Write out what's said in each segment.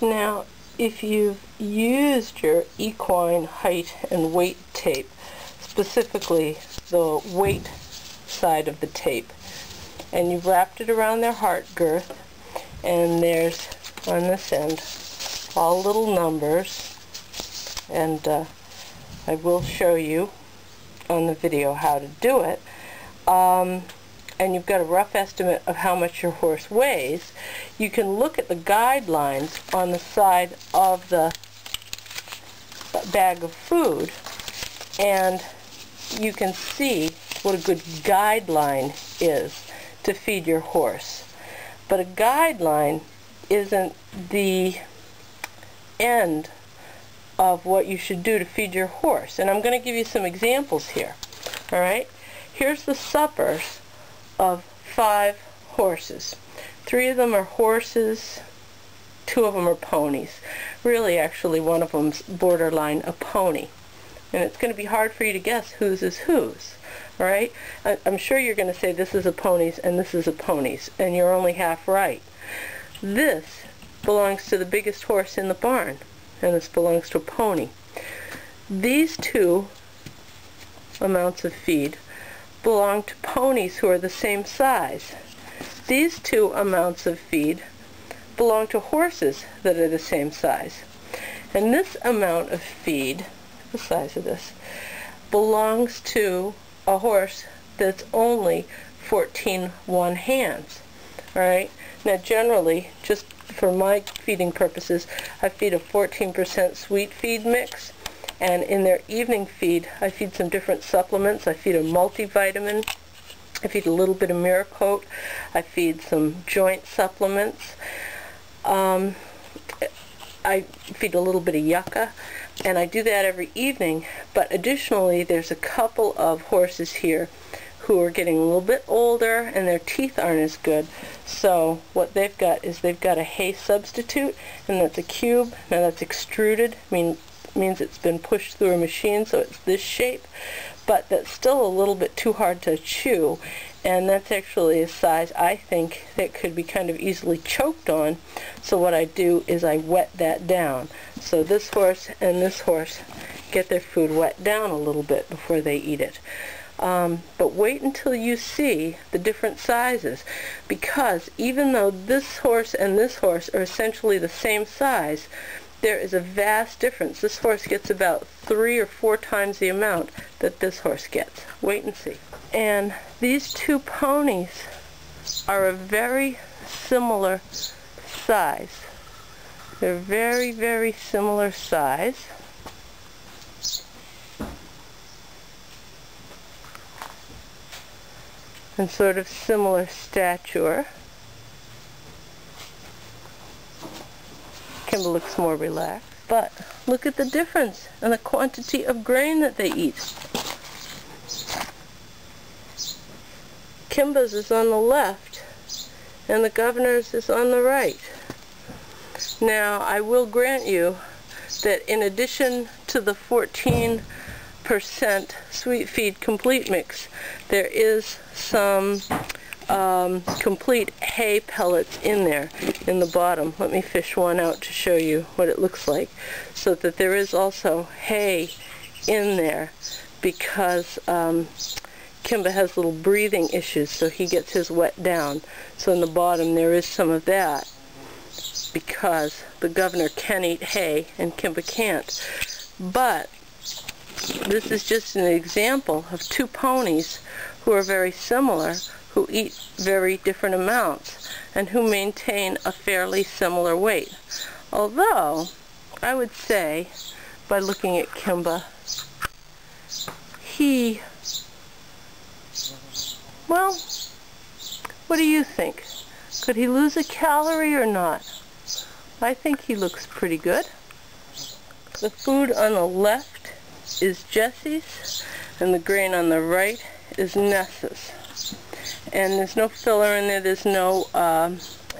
Now, if you've used your equine height and weight tape, specifically the weight side of the tape, and you've wrapped it around their heart girth, and there's on this end all little numbers, and I will show you on the video how to do it, and you've got a rough estimate of how much your horse weighs, you can look at the guidelines on the side of the bag of food, and you can see what a good guideline is to feed your horse. But a guideline isn't the end of what you should do to feed your horse. And I'm going to give you some examples here. Alright? Here's the suppers of 5 horses. 3 of them are horses, 2 of them are ponies. Really, actually, one of them's borderline a pony. And it's going to be hard for you to guess whose is whose. Alright? I'm sure you're going to say this is a pony's and this is a pony's, and you're only half right. This belongs to the biggest horse in the barn, and this belongs to a pony. These 2 amounts of feed belong to ponies who are the same size. These 2 amounts of feed belong to horses that are the same size. And this amount of feed, the size of this, belongs to a horse that's only 14 1/2. Alright? Now generally, just for my feeding purposes, I feed a 14% sweet feed mix, and in their evening feed I feed some different supplements. I feed a multivitamin, I feed a little bit of Miracoat, I feed some joint supplements, I feed a little bit of yucca, and I do that every evening. But additionally, there's a couple of horses here who are getting a little bit older and their teeth aren't as good. So what they've got is they've got a hay substitute, and that's a cube. Now that's extruded, means it's been pushed through a machine, so it's this shape, but that's still a little bit too hard to chew, and that's actually a size I think that could be kind of easily choked on. So what I do is I wet that down. So this horse and this horse get their food wet down a little bit before they eat it. But wait until you see the different sizes, because even though this horse and this horse are essentially the same size, there is a vast difference. This horse gets about 3 or 4 times the amount that this horse gets. Wait and see. And these 2 ponies are a very similar size. They're very, very similar size. And sort of similar stature. Kimba looks more relaxed, but look at the difference in the quantity of grain that they eat. Kimba's is on the left, and the Governor's is on the right. Now, I will grant you that in addition to the 14% sweet feed complete mix, there is some complete hay pellets in there in the bottom. Let me fish one out to show you what it looks like, so that there is also hay in there, because Kimba has little breathing issues, so he gets his wet down. So in the bottom there is some of that, because the Governor can eat hay and Kimba can't. But this is just an example of 2 ponies who are very similar, who eat very different amounts, and who maintain a fairly similar weight. Although, I would say, by looking at Kimba, well, what do you think? Could he lose a calorie or not? I think he looks pretty good. The food on the left is Jesse's, and the grain on the right is Nessa's. And there's no filler in there, there's no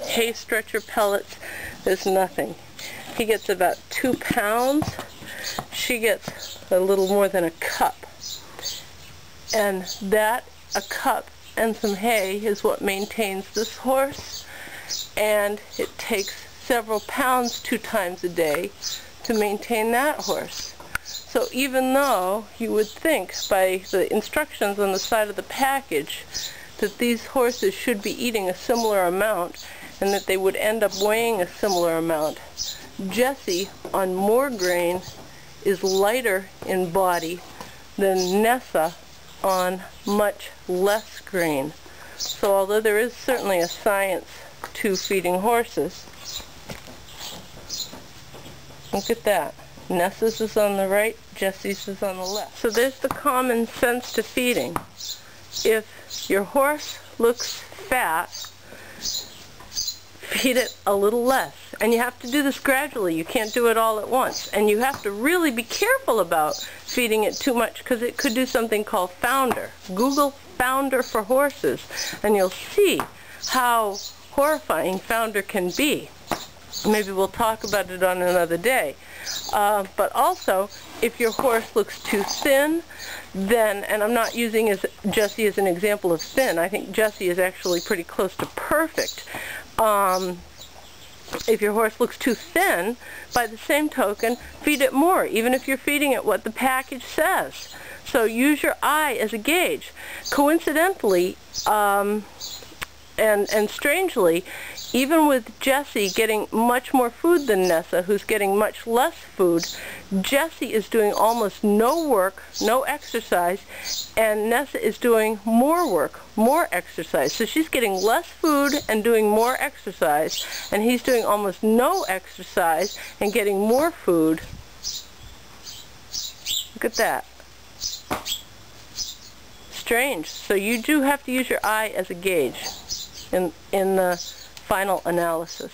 hay stretcher pellets, there's nothing. He gets about 2 pounds, she gets a little more than a cup. And that, a cup and some hay, is what maintains this horse, and it takes several pounds 2 times a day to maintain that horse. So even though you would think by the instructions on the side of the package that these horses should be eating a similar amount and that they would end up weighing a similar amount, Jessie on more grain is lighter in body than Nessa on much less grain. So although there is certainly a science to feeding horses, look at that. Nessa's is on the right, Jessie's is on the left. So there's the common sense to feeding. If your horse looks fat, feed it a little less. And you have to do this gradually. You can't do it all at once. And you have to really be careful about feeding it too much because it could do something called founder. Google founder for horses and you'll see how horrifying founder can be. Maybe we'll talk about it on another day. But also, if your horse looks too thin, then, and I'm not using Jessie as an example of thin, I think Jessie is actually pretty close to perfect. If your horse looks too thin, by the same token, feed it more, even if you're feeding it what the package says. So use your eye as a gauge. Coincidentally, and strangely, even with Jessie getting much more food than Nessa, who's getting much less food, Jessie is doing almost no work, no exercise, and Nessa is doing more work, more exercise. So she's getting less food and doing more exercise, and he's doing almost no exercise and getting more food. Look at that. Strange. So you do have to use your eye as a gauge in the final analysis.